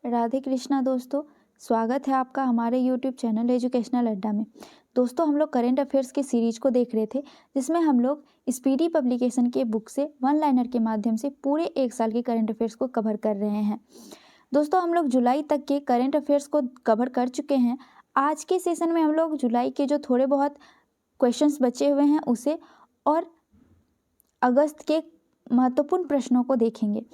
राधे कृष्णा दोस्तों, स्वागत है आपका हमारे यूट्यूब चैनल एजुकेशनल अड्डा में। दोस्तों, हम लोग करेंट अफेयर्स की सीरीज को देख रहे थे, जिसमें हम लोग स्पीडी पब्लिकेशन के बुक से वन लाइनर के माध्यम से पूरे एक साल के करेंट अफेयर्स को कवर कर रहे हैं। दोस्तों, हम लोग जुलाई तक के करेंट अफेयर्स को कवर कर चुके हैं। आज के सेशन में हम लोग जुलाई के जो थोड़े बहुत क्वेश्चंस बचे हुए हैं उसे और अगस्त के महत्वपूर्ण प्रश्नों को देखेंगे।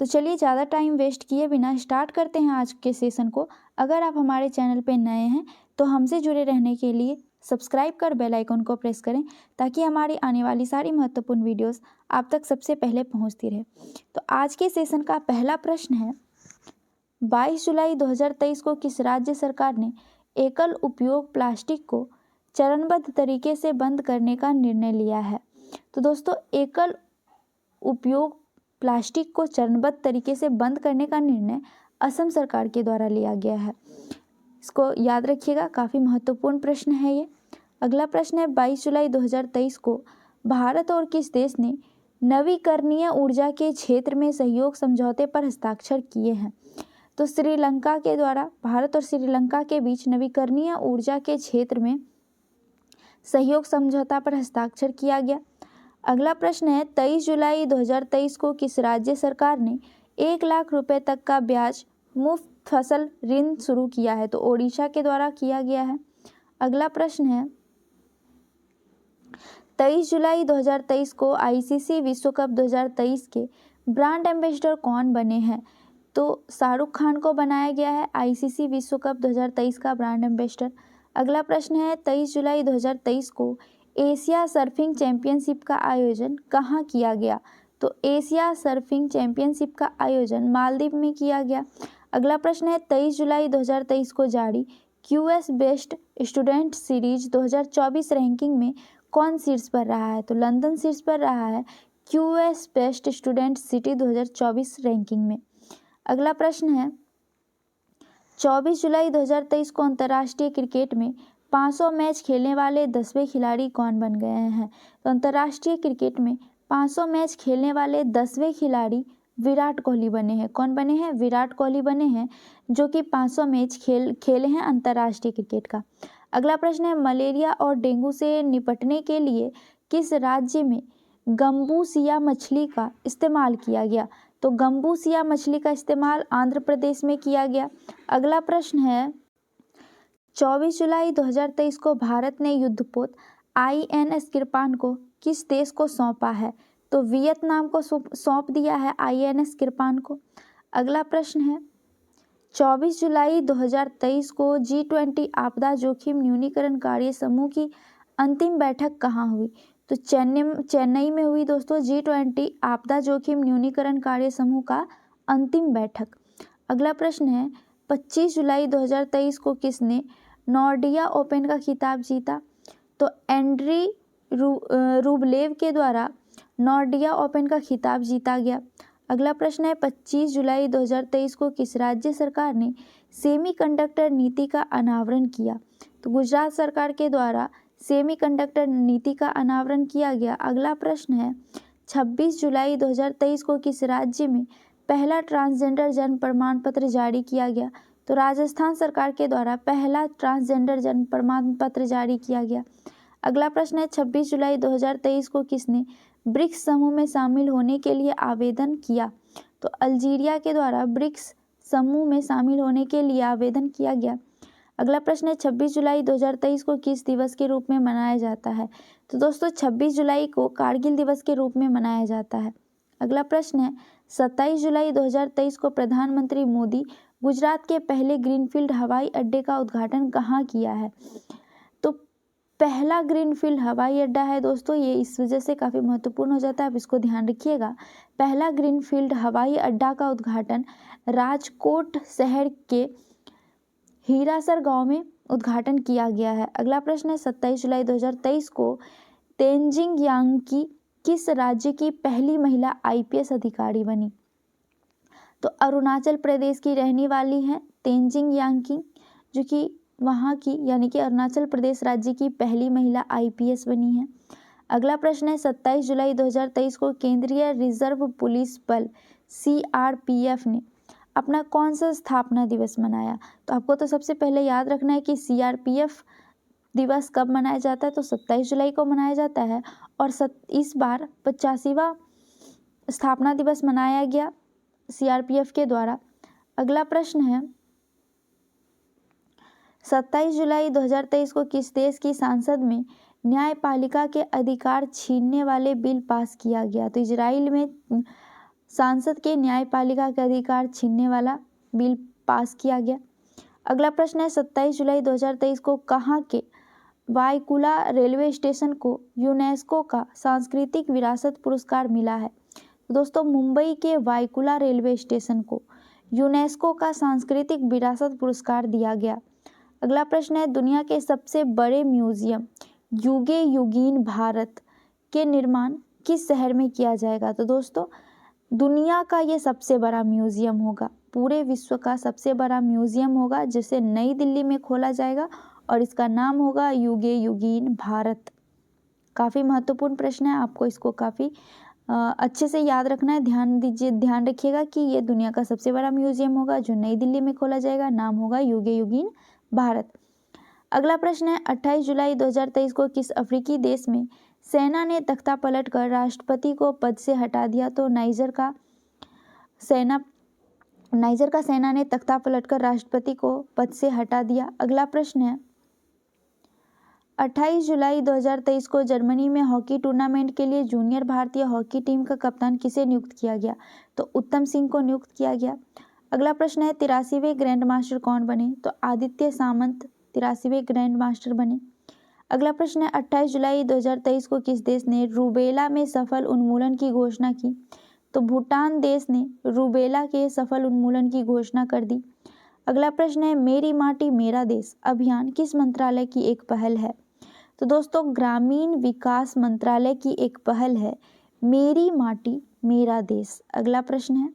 तो चलिए ज़्यादा टाइम वेस्ट किए बिना स्टार्ट करते हैं आज के सेशन को। अगर आप हमारे चैनल पर नए हैं तो हमसे जुड़े रहने के लिए सब्सक्राइब कर बेल आइकन को प्रेस करें, ताकि हमारी आने वाली सारी महत्वपूर्ण वीडियोस आप तक सबसे पहले पहुंचती रहे। तो आज के सेशन का पहला प्रश्न है, 22 जुलाई 2023 को किस राज्य सरकार ने एकल उपयोग प्लास्टिक को चरणबद्ध तरीके से बंद करने का निर्णय लिया है? तो दोस्तों, एकल उपयोग प्लास्टिक को चरणबद्ध तरीके से बंद करने का निर्णय असम सरकार के द्वारा लिया गया है। इसको याद रखिएगा, काफ़ी महत्वपूर्ण प्रश्न है ये। अगला प्रश्न है, 22 जुलाई 2023 को भारत और किस देश ने नवीकरणीय ऊर्जा के क्षेत्र में सहयोग समझौते पर हस्ताक्षर किए हैं? तो श्रीलंका के द्वारा भारत और श्रीलंका के बीच नवीकरणीय ऊर्जा के क्षेत्र में सहयोग समझौता पर हस्ताक्षर किया गया। अगला प्रश्न है, 23 जुलाई 2023 को किस राज्य सरकार ने 1 लाख रुपए तक का ब्याज मुफ्त फसल ऋण शुरू किया है? तो ओडिशा के द्वारा किया गया है। अगला प्रश्न है, 23 जुलाई 2023 को आईसीसी विश्व कप 2023 के ब्रांड एम्बेसडर कौन बने हैं? तो शाहरुख खान को बनाया गया है आईसीसी विश्व कप 2023 का ब्रांड एम्बेसडर। अगला प्रश्न है, 23 जुलाई 2023 को एशिया सर्फिंग चैंपियनशिप का आयोजन कहाँ किया गया? तो एशिया सर्फिंग चैंपियनशिप का आयोजन मालदीव में किया गया। अगला प्रश्न है, 23 जुलाई 2023 को जारी QS best student series 2024 ranking में कौन शीर्ष पर रहा है? तो लंदन शीर्ष पर रहा है QS best student city 2024 ranking में। अगला प्रश्न है, 24 जुलाई 2023 को अंतर्राष्ट्रीय क्रिकेट में 500 मैच खेलने वाले 10वें खिलाड़ी कौन बन गए हैं? तो अंतर्राष्ट्रीय क्रिकेट में 500 मैच खेलने वाले 10वें खिलाड़ी विराट कोहली बने हैं। कौन बने हैं? विराट कोहली बने हैं, जो कि 500 मैच खेले हैं अंतर्राष्ट्रीय क्रिकेट का। अगला प्रश्न है, मलेरिया और डेंगू से निपटने के लिए किस राज्य में गम्बूसिया मछली का इस्तेमाल किया गया? तो गम्बूसिया मछली का इस्तेमाल आंध्र प्रदेश में किया गया। अगला प्रश्न है, 24 जुलाई 2023 को भारत ने युद्धपोत आईएनएस कृपाण को किस देश को सौंपा है? तो वियतनाम को सौंप दिया है आईएनएस कृपाण को। अगला प्रश्न है, 24 जुलाई 2023 को G20 आपदा जोखिम न्यूनीकरण कार्य समूह की अंतिम बैठक कहाँ हुई? तो चेन्नई में हुई दोस्तों G20 आपदा जोखिम न्यूनीकरण कार्य समूह का अंतिम बैठक। अगला प्रश्न है, 25 जुलाई 2023 को किसने नॉर्डिया ओपन का खिताब जीता? तो एंड्री रूबलेव के द्वारा नॉर्डिया ओपन का खिताब जीता गया। अगला प्रश्न है, 25 जुलाई 2023 को किस राज्य सरकार ने सेमीकंडक्टर नीति का अनावरण किया? तो गुजरात सरकार के द्वारा सेमीकंडक्टर नीति का अनावरण किया गया। अगला प्रश्न है, 26 जुलाई 2023 को किस राज्य में पहला ट्रांसजेंडर जन्म प्रमाण पत्र जारी किया गया? तो राजस्थान सरकार के द्वारा पहला ट्रांसजेंडर जन्म प्रमाण पत्र जारी किया गया। अगला प्रश्न है, 26 जुलाई 2023 को किसने ब्रिक्स समूह में शामिल होने के लिए आवेदन किया? तो अल्जीरिया के द्वारा ब्रिक्स समूह में शामिल होने के लिए आवेदन किया गया। अगला प्रश्न है, 26 जुलाई 2023 को किस दिवस के रूप में मनाया जाता है? तो दोस्तों, 26 जुलाई को कारगिल दिवस के रूप में मनाया जाता है। अगला प्रश्न है, 27 जुलाई 2023 को प्रधानमंत्री मोदी गुजरात के पहले ग्रीनफील्ड हवाई अड्डे का उद्घाटन कहाँ किया है? तो पहला ग्रीनफील्ड हवाई अड्डा है दोस्तों, ये इस वजह से काफ़ी महत्वपूर्ण हो जाता है, आप इसको ध्यान रखिएगा। पहला ग्रीनफील्ड हवाई अड्डा का उद्घाटन राजकोट शहर के हीरासर गांव में उद्घाटन किया गया है। अगला प्रश्न है, 27 जुलाई 2023 को तेंजिंग यांगी किस राज्य की पहली महिला आईपीएस अधिकारी बनी? तो अरुणाचल प्रदेश की रहने वाली हैं तेंजिंग यांगी, जो कि वहाँ की यानी कि अरुणाचल प्रदेश राज्य की पहली महिला आईपीएस बनी है। अगला प्रश्न है, 27 जुलाई 2023 को केंद्रीय रिजर्व पुलिस बल सीआरपीएफ ने अपना कौन सा स्थापना दिवस मनाया? तो आपको तो सबसे पहले याद रखना है कि सीआरपीएफ दिवस कब मनाया जाता है, तो 27 जुलाई को मनाया जाता है। और इस बार 85वां स्थापना दिवस मनाया गया सीआरपीएफ के द्वारा। अगला प्रश्न है 27 जुलाई 2023 को किस देश की संसद में न्यायपालिका के अधिकार छीनने वाले बिल पास किया गया? तो इजराइल में संसद के न्यायपालिका के अधिकार छीनने वाला बिल पास किया गया। अगला प्रश्न है 27 जुलाई 2023 को कहाँ के वाईकुला रेलवे स्टेशन को यूनेस्को का सांस्कृतिक विरासत पुरस्कार मिला है? दोस्तों, मुंबई के वाईकुला रेलवे स्टेशन को यूनेस्को का सांस्कृतिक विरासत पुरस्कार दिया गया। अगला प्रश्न है दुनिया के सबसे बड़े म्यूजियम युगे युगीन भारत के निर्माण किस शहर में किया जाएगा? तो दोस्तों, दुनिया का ये सबसे बड़ा म्यूजियम होगा, पूरे विश्व का सबसे बड़ा म्यूजियम होगा, जिसे नई दिल्ली में खोला जाएगा और इसका नाम होगा युगे युगीन भारत। काफ़ी महत्वपूर्ण प्रश्न है, आपको इसको काफ़ी अच्छे से याद रखना है। ध्यान दीजिए, ध्यान रखिएगा कि ये दुनिया का सबसे बड़ा म्यूजियम होगा जो नई दिल्ली में खोला जाएगा, नाम होगा युगे युगीन भारत। अगला प्रश्न है 28 जुलाई 2023 को किस अफ्रीकी देश में सेना ने तख्ता पलटकर राष्ट्रपति को पद से हटा दिया? तो नाइजर का सेना ने तख्ता पलटकर राष्ट्रपति को पद से हटा दिया। अगला प्रश्न है 28 जुलाई 2023 को जर्मनी में हॉकी टूर्नामेंट के लिए जूनियर भारतीय हॉकी टीम का कप्तान किसे नियुक्त किया गया? तो उत्तम सिंह को नियुक्त किया गया। अगला प्रश्न है 83वें ग्रैंड मास्टर कौन बने? तो आदित्य सामंत 83वें ग्रैंड मास्टर बने। अगला प्रश्न है 28 जुलाई 2023 को किस देश ने रूबेला में सफल उन्मूलन की घोषणा की? तो भूटान देश ने रूबेला के सफल उन्मूलन की घोषणा कर दी। अगला प्रश्न है मेरी माटी मेरा देश अभियान किस मंत्रालय की एक पहल है? तो दोस्तों, ग्रामीण विकास मंत्रालय की एक पहल है मेरी माटी मेरा देश। अगला प्रश्न है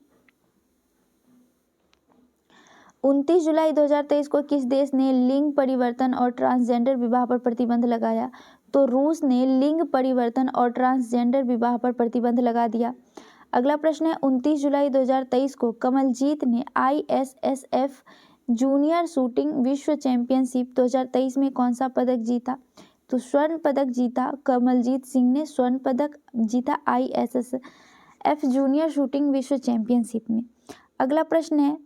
29 जुलाई 2023 को किस देश ने लिंग परिवर्तन और ट्रांसजेंडर विवाह पर प्रतिबंध लगाया? तो रूस ने लिंग परिवर्तन और ट्रांसजेंडर विवाह पर प्रतिबंध लगा दिया। अगला प्रश्न है 29 जुलाई 2023 को कमलजीत ने ISSF जूनियर शूटिंग विश्व चैंपियनशिप 2023 में कौन सा पदक जीता? तो स्वर्ण पदक जीता। कमलजीत सिंह ने स्वर्ण पदक जीता ISSF जूनियर शूटिंग विश्व चैंपियनशिप में। अगला प्रश्न है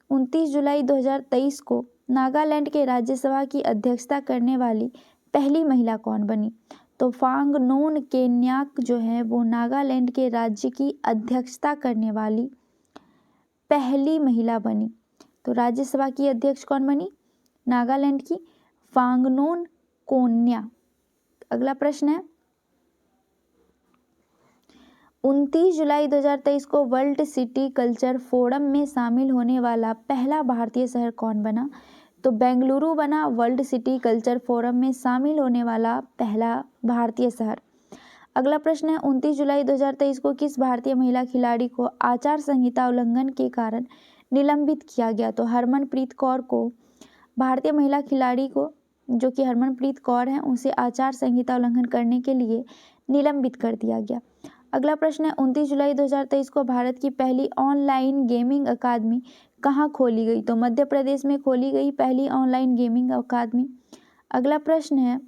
29 जुलाई 2023 को नागालैंड के राज्यसभा की अध्यक्षता करने वाली पहली महिला कौन बनी? तो फांगनोन केन्याक जो है वो नागालैंड के राज्य की अध्यक्षता करने वाली पहली महिला बनी। तो राज्यसभा की अध्यक्ष कौन बनी? नागालैंड की फांगनोन कोन्या। अगला प्रश्न है 29 जुलाई 2023 को वर्ल्ड सिटी कल्चर फोरम में शामिल होने वाला पहला भारतीय शहर कौन बना? तो बेंगलुरु बना वर्ल्ड सिटी कल्चर फोरम में शामिल होने वाला पहला भारतीय शहर। अगला प्रश्न है 29 जुलाई 2023 को किस भारतीय महिला खिलाड़ी को आचार संहिता उल्लंघन के कारण निलंबित किया गया? तो हरमनप्रीत कौर को, भारतीय महिला खिलाड़ी को जो कि हरमनप्रीत कौर हैं, उसे आचार संहिता उल्लंघन करने के लिए निलंबित कर दिया गया। अगला प्रश्न है 29 जुलाई 2023 को भारत की पहली ऑनलाइन गेमिंग अकादमी कहाँ खोली गई? तो मध्य प्रदेश में खोली गई पहली ऑनलाइन गेमिंग अकादमी। अगला प्रश्न है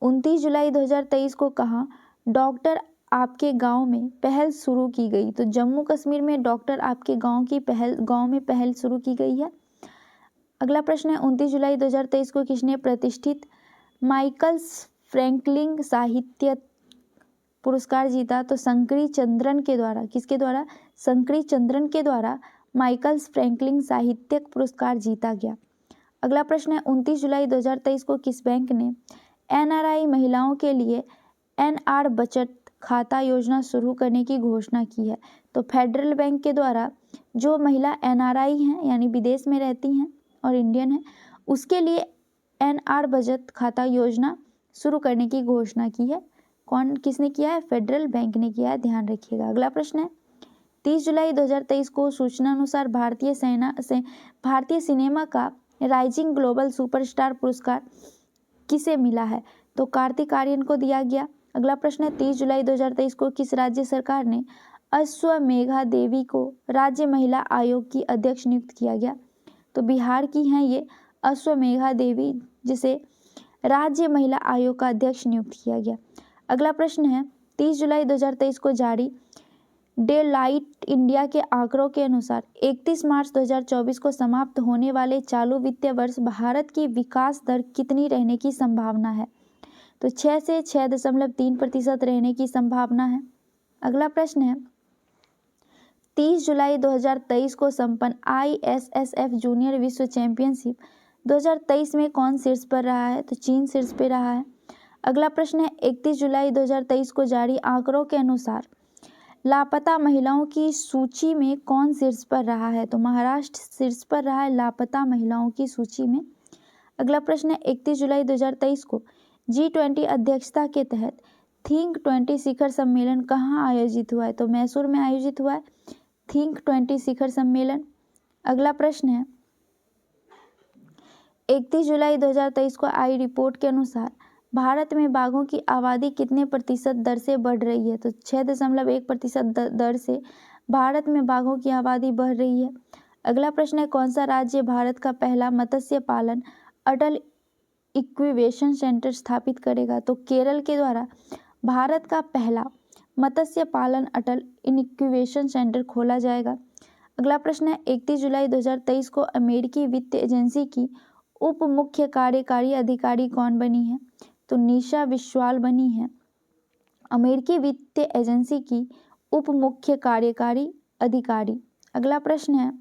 29 जुलाई 2023 को कहाँ डॉक्टर आपके गांव में पहल शुरू की गई? तो जम्मू कश्मीर में डॉक्टर आपके गांव में पहल शुरू की गई है। अगला प्रश्न है 29 जुलाई 2023 को किसने प्रतिष्ठित माइकल्स फ्रैंकलिन साहित्य पुरस्कार जीता? तो शंकरी चंद्रन के द्वारा। किसके द्वारा? शंकरी चंद्रन के द्वारा माइकल्स फ्रैंकलिन साहित्यिक पुरस्कार जीता गया। अगला प्रश्न है 29 जुलाई 2023 को किस बैंक ने NRI महिलाओं के लिए NR बचत खाता योजना शुरू करने की घोषणा की है? तो फेडरल बैंक के द्वारा जो महिला NRI हैं यानी विदेश में रहती हैं और इंडियन है, उसके लिए NR बचत खाता योजना शुरू करने की घोषणा की है। किसने किया है? फेडरल बैंक ने किया है, ध्यान रखिएगा। अगला प्रश्न है 30 जुलाई 2023 को सूचना अनुसार भारतीय सिनेमा का राइजिंग ग्लोबल सुपरस्टार पुरस्कार किसे मिला है? तो कार्तिक आर्यन को दिया गया। अगला प्रश्न है 30 जुलाई 2023 को किस राज्य सरकार ने अश्वमेधा देवी को राज्य महिला आयोग की अध्यक्ष नियुक्त किया गया? तो बिहार की हैं ये अश्वमेधा देवी, जिसे राज्य महिला आयोग का अध्यक्ष नियुक्त किया गया। अगला प्रश्न है 30 जुलाई 2023 को जारी डेलाइट इंडिया के आंकड़ों के अनुसार 31 मार्च 2024 को समाप्त होने वाले चालू वित्तीय वर्ष भारत की विकास दर कितनी रहने की संभावना है? तो 6 से 6.3% रहने की संभावना है। अगला प्रश्न है 30 जुलाई 2023 को संपन्न ISSF जूनियर विश्व चैंपियनशिप 2023 में कौन शीर्ष पर रहा है? तो चीन शीर्ष पर रहा है। अगला प्रश्न है 31 जुलाई 2023 को जारी आंकड़ों के अनुसार लापता महिलाओं की सूची में कौन शीर्ष पर रहा है? तो महाराष्ट्र शीर्ष पर रहा है लापता महिलाओं की सूची में। अगला प्रश्न है 31 जुलाई 2023 को G20 अध्यक्षता के तहत थिंक 20 शिखर सम्मेलन कहाँ आयोजित हुआ है? तो मैसूर में आयोजित हुआ है थिंक 20 शिखर सम्मेलन। अगला प्रश्न है 31 जुलाई 2023 को आई रिपोर्ट के अनुसार भारत में बाघों की आबादी कितने प्रतिशत दर से बढ़ रही है? तो 6.1% दर से भारत में बाघों की आबादी बढ़ रही है। अगला प्रश्न है कौन सा राज्य भारत का पहला मत्स्य पालन अटल इक्विवेशन सेंटर स्थापित करेगा? तो केरल के द्वारा भारत का पहला मत्स्य पालन अटल इनक्यूबेशन सेंटर खोला जाएगा। अगला प्रश्न है 31 जुलाई 2023 को अमेरिकी वित्त एजेंसी की उप मुख्य कार्यकारी अधिकारी कौन बनी है? तो निशा विश्वाल बनी है अमेरिकी वित्त एजेंसी की उप मुख्य कार्यकारी अधिकारी। अगला प्रश्न है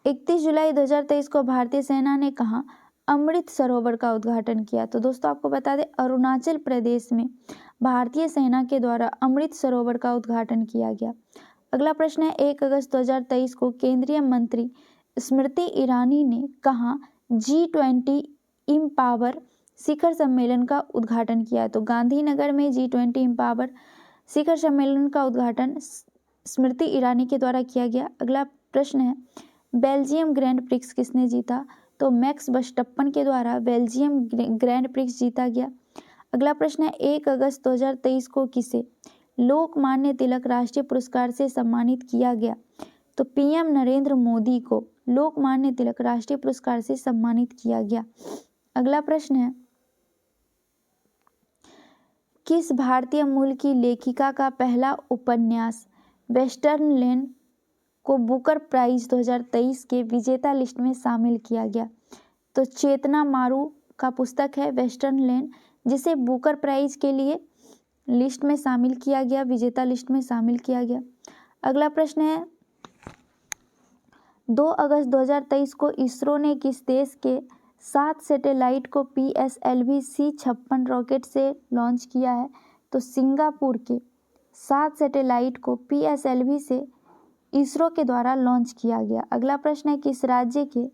31 जुलाई 2023 को भारतीय सेना ने कहा अमृत सरोवर का उद्घाटन किया? तो दोस्तों आपको बता दें अरुणाचल प्रदेश में भारतीय सेना के द्वारा अमृत सरोवर का उद्घाटन किया गया। अगला प्रश्न है 1 अगस्त 2023 को केंद्रीय मंत्री स्मृति ईरानी ने कहा G20 इम्पावर शिखर सम्मेलन का उद्घाटन किया? तो गांधीनगर में G20 इम्पावर शिखर सम्मेलन का उद्घाटन स्मृति ईरानी के द्वारा किया गया। अगला प्रश्न है बेल्जियम ग्रैंड प्रिक्स किसने जीता? तो मैक्स वर्स्टप्पन के द्वारा बेल्जियम ग्रैंड प्रिक्स जीता गया। अगला प्रश्न है 1 अगस्त 2023 को किसे लोकमान्य तिलक राष्ट्रीय पुरस्कार से सम्मानित किया गया? तो पीएम नरेंद्र मोदी को लोकमान्य तिलक राष्ट्रीय पुरस्कार से सम्मानित किया गया। अगला प्रश्न है किस भारतीय मूल की लेखिका का पहला उपन्यास वेस्टर्न लैंड को बुकर प्राइज 2023 के विजेता लिस्ट में शामिल किया गया? तो चेतना मारू का पुस्तक है वेस्टर्न लैंड, जिसे बुकर प्राइज के लिए लिस्ट में शामिल किया गया, विजेता लिस्ट में शामिल किया गया। अगला प्रश्न है 2 अगस्त 2023 को इसरो ने किस देश के 7 सैटेलाइट को PSLV C-56 रॉकेट से लॉन्च किया है? तो सिंगापुर के 7 सैटेलाइट को PSLV से इसरो के द्वारा लॉन्च किया गया। अगला प्रश्न है किस राज्य के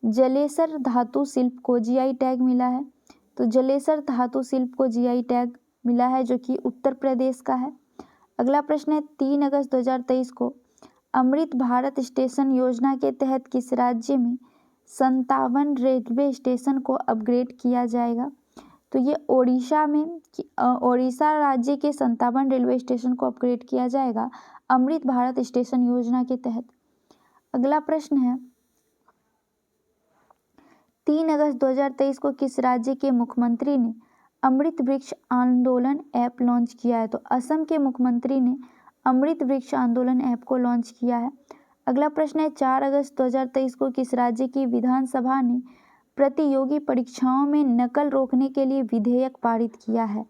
जलेसर धातु शिल्प को GI टैग मिला है? तो जलेसर धातु शिल्प को GI टैग मिला है जो कि उत्तर प्रदेश का है। अगला प्रश्न है 3 अगस्त 2023 को अमृत भारत स्टेशन योजना के तहत किस राज्य में 57 रेलवे स्टेशन को अपग्रेड किया जाएगा? तो ये ओडिशा राज्य के 57 रेलवे स्टेशन को अपग्रेड किया जाएगा अमृत भारत स्टेशन योजना के तहत। अगला प्रश्न है 3 अगस्त 2023 को किस राज्य के मुख्यमंत्री ने अमृत वृक्ष आंदोलन ऐप लॉन्च किया है? तो असम के मुख्यमंत्री ने अमृत वृक्ष आंदोलन ऐप को लॉन्च किया है। अगला प्रश्न है 4 अगस्त 2023 को किस राज्य की विधानसभा ने प्रतियोगी परीक्षाओं में नकल रोकने के लिए विधेयक पारित किया है?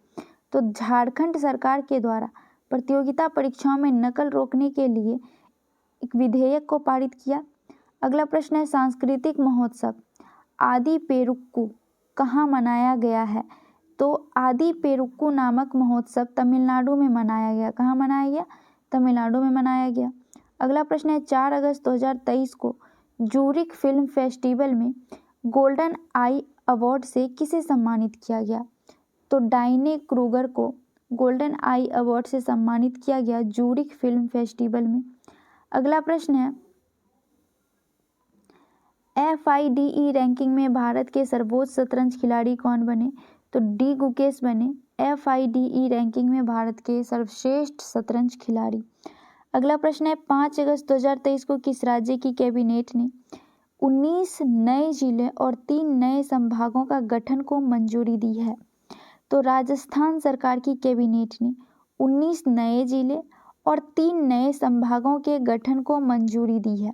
तो झारखंड सरकार के द्वारा प्रतियोगिता परीक्षाओं में नकल रोकने के लिए एक विधेयक को पारित किया। अगला प्रश्न है सांस्कृतिक महोत्सव आदि पेरुक्कू कहाँ मनाया गया है? तो आदि पेरुक्कू नामक महोत्सव तमिलनाडु में मनाया गया। कहाँ मनाया गया? तमिलनाडु में मनाया गया। अगला प्रश्न है 4 अगस्त 2023 को जूरिक फिल्म फेस्टिवल में गोल्डन आई अवार्ड से किसे सम्मानित किया गया? तो डायने क्रूगर को गोल्डन आई अवार्ड से सम्मानित किया गया जूरिक फिल्म फेस्टिवल में। अगला प्रश्न है FIDE रैंकिंग में भारत के सर्वोच्च शतरंज खिलाड़ी कौन बने? तो डी गुकेश बने FIDE रैंकिंग में भारत के सर्वश्रेष्ठ शतरंज खिलाड़ी। अगला प्रश्न है 5 अगस्त 2023 को किस राज्य की कैबिनेट ने 19 नए जिले और 3 नए संभागों का गठन को मंजूरी दी है? तो राजस्थान सरकार की कैबिनेट ने 19 नए जिले और 3 नए संभागों के गठन को मंजूरी दी है।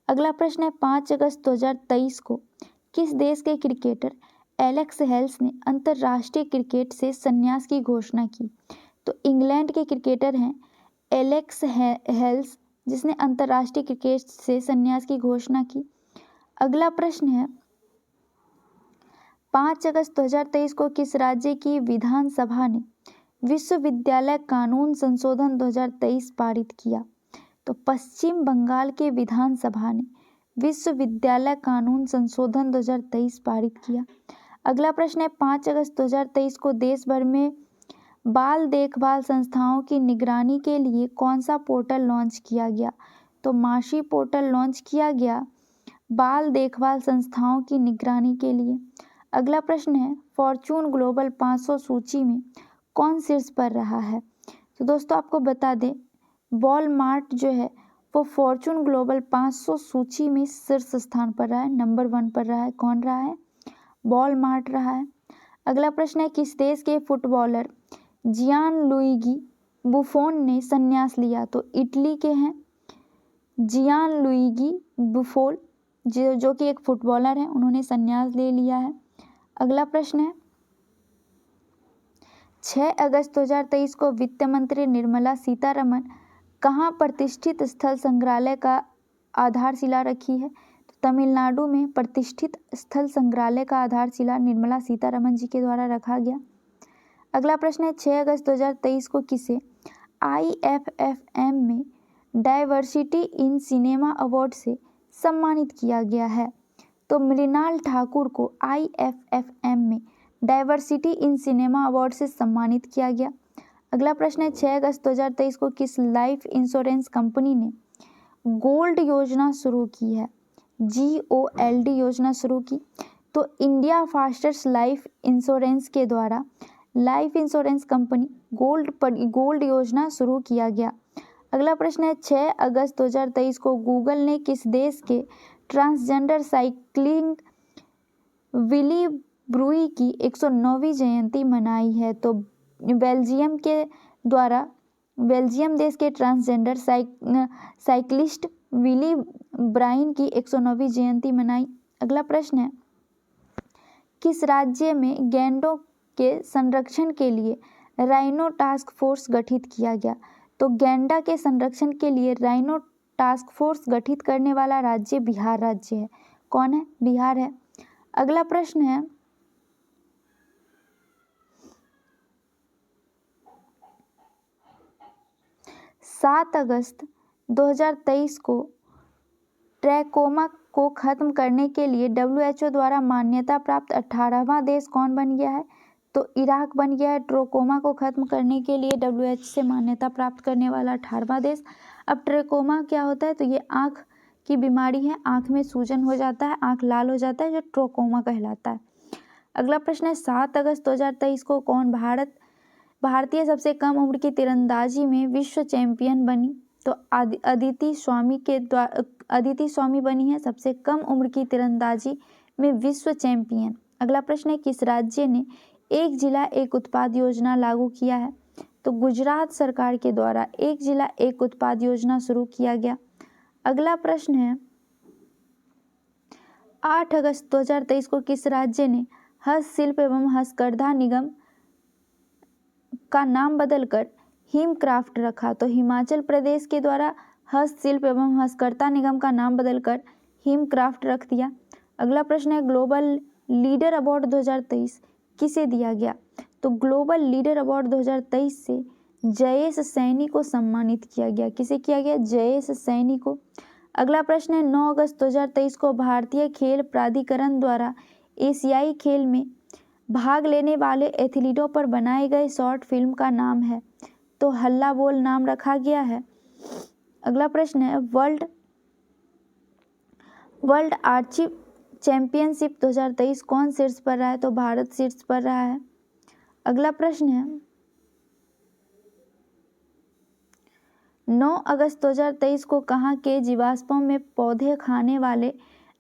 अगला प्रश्न है 5 अगस्त 2023 को किस देश के क्रिकेटर एलेक्स हेल्स ने अंतर्राष्ट्रीय क्रिकेट से संन्यास की घोषणा की? तो इंग्लैंड के क्रिकेटर हैं एलेक्स हेल्स, जिसने अंतर्राष्ट्रीय क्रिकेट से संन्यास की घोषणा की। अगला प्रश्न है 5 अगस्त 2023 को किस राज्य की विधानसभा ने विश्वविद्यालय कानून संशोधन 2023 पारित किया? तो पश्चिम बंगाल के विधानसभा ने विश्वविद्यालय कानून संशोधन 2023 पारित किया। अगला प्रश्न है 5 अगस्त 2023 को देश भर में बाल देखभाल संस्थाओं की निगरानी के लिए कौन सा पोर्टल लॉन्च किया गया? तो माशी पोर्टल लॉन्च किया गया बाल देखभाल संस्थाओं की निगरानी के लिए। अगला प्रश्न है फॉर्च्यून ग्लोबल 500 सूची में कौन शीर्ष पर रहा है? तो दोस्तों आपको बता दें वॉलमार्ट जो है वो फॉर्च्यून ग्लोबल 500 सूची में शीर्ष स्थान पर रहा है, नंबर 1 पर रहा है। कौन रहा है? वॉलमार्ट रहा है। अगला प्रश्न है किस देश के फुटबॉलर जियानलुइगी बुफोन ने संन्यास लिया? तो इटली के हैं जियानलुइगी बुफोन, जो कि एक फुटबॉलर हैं, उन्होंने संन्यास ले लिया है। अगला प्रश्न है 6 अगस्त 2023 को वित्त मंत्री निर्मला सीतारमण कहाँ प्रतिष्ठित स्थल संग्रहालय का आधारशिला रखी है? तो तमिलनाडु में प्रतिष्ठित स्थल संग्रहालय का आधारशिला निर्मला सीतारमण जी के द्वारा रखा गया। अगला प्रश्न है 6 अगस्त 2023 को किसे IFFM में डाइवर्सिटी इन सिनेमा अवार्ड से सम्मानित किया गया है? तो मृणाल ठाकुर को IFFM में डाइवर्सिटी इन सिनेमा अवार्ड से सम्मानित किया गया। अगला प्रश्न है 6 अगस्त 2023 को किस लाइफ इंश्योरेंस कंपनी ने गोल्ड योजना शुरू की है? GOLD योजना शुरू की। तो इंडिया फास्टेस्ट लाइफ इंश्योरेंस के द्वारा लाइफ इंश्योरेंस कंपनी गोल्ड योजना शुरू किया गया। अगला प्रश्न है 6 अगस्त 2023 को गूगल ने किस देश के ट्रांसजेंडर साइक्लिंग विली ब्रूई की 109वीं जयंती मनाई है? तो बेल्जियम देश के ट्रांसजेंडर साइक्लिस्ट विली ब्राइन की 109वीं जयंती मनाई। अगला प्रश्न है किस राज्य में गैंडों के संरक्षण के लिए राइनो टास्क फोर्स गठित किया गया? तो गैंडा के संरक्षण के लिए राइनो टास्क फोर्स गठित करने वाला राज्य बिहार राज्य है। कौन है? बिहार है। अगला प्रश्न है 7 अगस्त 2023 को ट्रैकोमा को खत्म करने के लिए WHO द्वारा मान्यता प्राप्त 18वां देश कौन बन गया है? तो इराक बन गया है ट्रैकोमा को खत्म करने के लिए WHO से मान्यता प्राप्त करने वाला 18वां देश। अब ट्रैकोमा क्या होता है? तो ये आँख की बीमारी है, आँख में सूजन हो जाता है, आँख लाल हो जाता है, जो ट्रैकोमा कहलाता है। अगला प्रश्न है 7 अगस्त 2023 को कौन भारतीय सबसे कम उम्र की तीरंदाजी में विश्व चैंपियन बनी? तो अदिति स्वामी बनी है सबसे कम उम्र की तीरंदाजी में विश्व चैंपियन। अगला प्रश्न है किस राज्य ने एक जिला एक उत्पाद योजना लागू किया है? तो गुजरात सरकार के द्वारा एक जिला एक उत्पाद योजना शुरू किया गया। अगला प्रश्न है 8 अगस्त 2023 को किस राज्य ने हस्तशिल्प एवं हस्तकरघा निगम का नाम बदलकर हिमक्राफ्ट रखा? तो हिमाचल प्रदेश के द्वारा हस्तशिल्प एवं हस्तकरघा निगम का नाम बदलकर हिमक्राफ्ट रख दिया। अगला प्रश्न है ग्लोबल लीडर अवार्ड 2023 किसे दिया गया? तो ग्लोबल लीडर अवार्ड 2023 से जयेश सैनी को सम्मानित किया गया। किसे किया गया? जयेश सैनी को। अगला प्रश्न है 9 अगस्त 2023 को भारतीय खेल प्राधिकरण द्वारा एशियाई खेल में भाग लेने वाले एथलीटों पर बनाए गए शॉर्ट फिल्म का नाम है? तो हल्ला बोल नाम रखा गया है। अगला प्रश्न है वर्ल्ड आर्ची चैंपियनशिप 2023 कौन शीर्ष पर रहा है? तो भारत शीर्ष पर रहा है। अगला प्रश्न है 9 अगस्त 2023 को कहाँ के जीवाश्मों में पौधे खाने वाले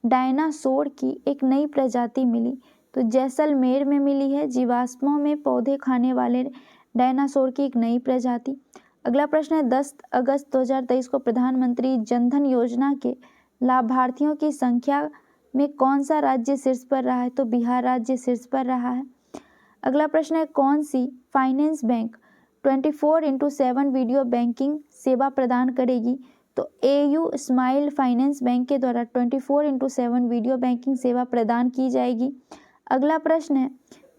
डायनासोर की एक नई प्रजाति मिली? तो जैसलमेर में मिली है जीवाश्मों में पौधे खाने वाले डायनासोर की एक नई प्रजाति। अगला प्रश्न है 10 अगस्त 2023 को प्रधानमंत्री जनधन योजना के लाभार्थियों की संख्या में कौन सा राज्य शीर्ष पर रहा है? तो बिहार राज्य शीर्ष पर रहा है। अगला प्रश्न है कौन सी फाइनेंस बैंक 24/7 वीडियो बैंकिंग सेवा प्रदान करेगी? तो एयू स्माइल फाइनेंस बैंक के द्वारा 24/7 वीडियो बैंकिंग सेवा प्रदान की जाएगी। अगला प्रश्न है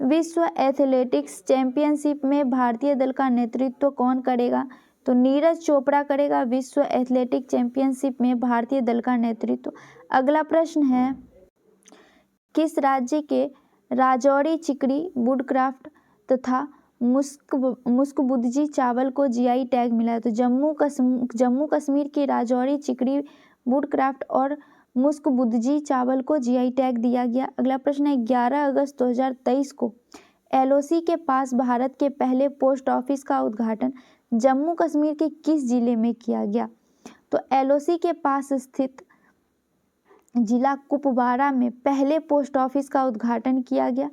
विश्व एथलेटिक्स चैंपियनशिप में भारतीय दल का नेतृत्व कौन करेगा? तो नीरज चोपड़ा करेगा विश्व एथलेटिक चैंपियनशिप में भारतीय दल का नेतृत्व। अगला प्रश्न है किस राज्य के राजौरी चिकड़ी वुडक्राफ्ट तथा मुस्कबुद्जी चावल को जीआई टैग मिला है? तो जम्मू कश्मीर की राजौरी चिकड़ी वुडक्राफ्ट और मुस्कबुद्जी चावल को जीआई टैग दिया गया। अगला प्रश्न है 11 अगस्त 2023 को एलओसी के पास भारत के पहले पोस्ट ऑफिस का उद्घाटन जम्मू कश्मीर के किस जिले में किया गया? तो एलओसी के पास स्थित जिला कुपवाड़ा में पहले पोस्ट ऑफिस का उद्घाटन किया गया।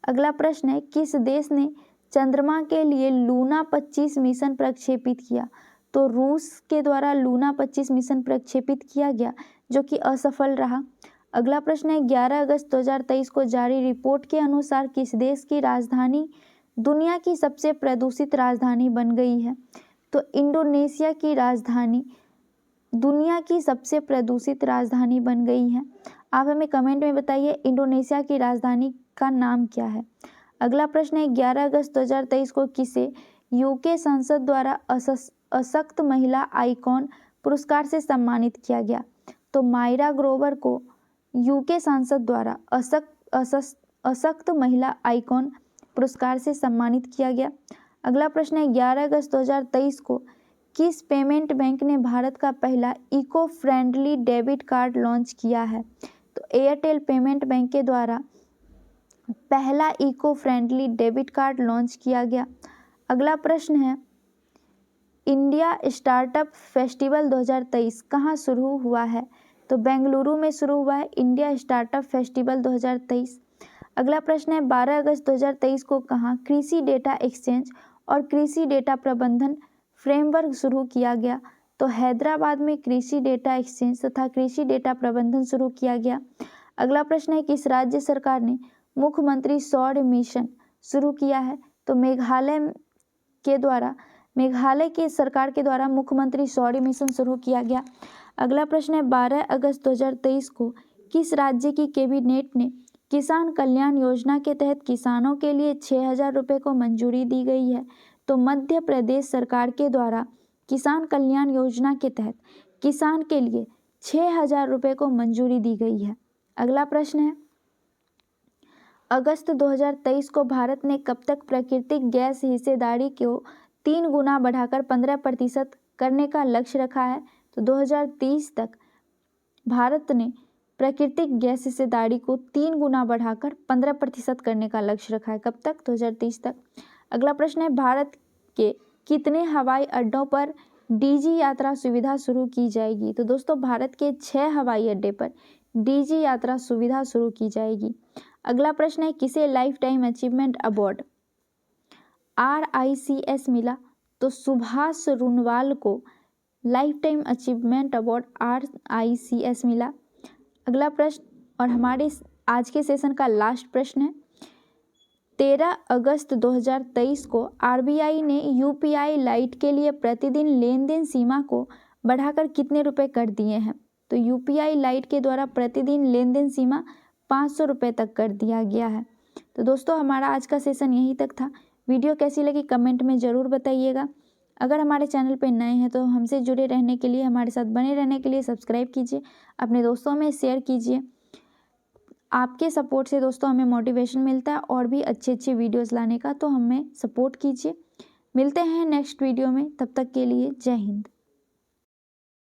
अगला प्रश्न है किस देश ने चंद्रमा के लिए लूना 25 मिशन प्रक्षेपित किया? तो रूस के द्वारा लूना 25 मिशन प्रक्षेपित किया गया जो कि असफल रहा। अगला प्रश्न है 11 अगस्त 2023 को जारी रिपोर्ट के अनुसार किस देश की राजधानी दुनिया की सबसे प्रदूषित राजधानी बन गई है? तो इंडोनेशिया की राजधानी दुनिया की सबसे प्रदूषित राजधानी बन गई है। आप हमें कमेंट में बताइए इंडोनेशिया की राजधानी का नाम क्या है। अगला प्रश्न है 11 अगस्त 2023 को किसे यूके संसद द्वारा अशक्त महिला आइकॉन पुरस्कार से सम्मानित किया गया? तो मायरा ग्रोवर को यूके संसद द्वारा अशक्त महिला आइकॉन पुरस्कार से सम्मानित किया गया। अगला प्रश्न है 11 अगस्त 2023 को किस पेमेंट बैंक ने भारत का पहला eco friendly debit card launch किया है? तो एयरटेल पेमेंट बैंक के द्वारा पहला eco friendly debit card launch किया गया। अगला प्रश्न है इंडिया स्टार्टअप फेस्टिवल 2023 कहाँ शुरू हुआ है? तो बेंगलुरु में शुरू हुआ है इंडिया स्टार्टअप फेस्टिवल 2023। अगला प्रश्न है 12 अगस्त 2023 को कहाँ कृषि डेटा एक्सचेंज और कृषि डेटा प्रबंधन फ्रेमवर्क शुरू किया गया? तो हैदराबाद में कृषि डेटा एक्सचेंज तथा कृषि डेटा प्रबंधन शुरू किया गया। अगला प्रश्न है किस राज्य सरकार ने मुख्यमंत्री सौर मिशन शुरू किया है? तो मेघालय के सरकार के द्वारा मुख्यमंत्री सौर मिशन शुरू किया गया। अगला प्रश्न है 12 अगस्त 2023 को किस राज्य की कैबिनेट ने किसान कल्याण योजना के तहत किसानों के लिए 6,000 रुपये को मंजूरी दी गई है? तो मध्य प्रदेश सरकार के द्वारा किसान कल्याण योजना के तहत किसान के लिए 6,000 रुपये को मंजूरी दी गई है। अगला प्रश्न है अगस्त 2023 को भारत ने कब तक प्राकृतिक गैस हिस्सेदारी को 3 गुना बढ़ाकर 15% करने का लक्ष्य रखा है? तो 2030 तक भारत ने प्राकृतिक गैस हिस्सेदारी को 3 गुना बढ़ाकर 15% करने का लक्ष्य रखा है। कब तक? 2030 तक। अगला प्रश्न है भारत के कितने हवाई अड्डों पर डीजी यात्रा सुविधा शुरू की जाएगी? तो दोस्तों भारत के 6 हवाई अड्डे पर डीजी यात्रा सुविधा शुरू की जाएगी। अगला प्रश्न है किसे life time achievement award RICS मिला? तो सुभाष रुनवाल को life time achievement award RICS मिला। अगला प्रश्न और हमारे आज के सेशन का लास्ट प्रश्न है 13 अगस्त 2023 को RBI ने UPI लाइट के लिए प्रतिदिन लेन देन सीमा को बढ़ाकर कितने रुपए कर दिए हैं? तो UPI लाइट के द्वारा प्रतिदिन लेन देन सीमा 500 रुपये तक कर दिया गया है। तो दोस्तों हमारा आज का सेशन यहीं तक था। वीडियो कैसी लगी कमेंट में ज़रूर बताइएगा। अगर हमारे चैनल पर नए हैं तो हमसे जुड़े रहने के लिए हमारे साथ बने रहने के लिए सब्सक्राइब कीजिए, अपने दोस्तों में शेयर कीजिए। आपके सपोर्ट से दोस्तों हमें मोटिवेशन मिलता है और भी अच्छी वीडियोस लाने का, तो हमें सपोर्ट कीजिए। मिलते हैं नेक्स्ट वीडियो में, तब तक के लिए जय हिंद।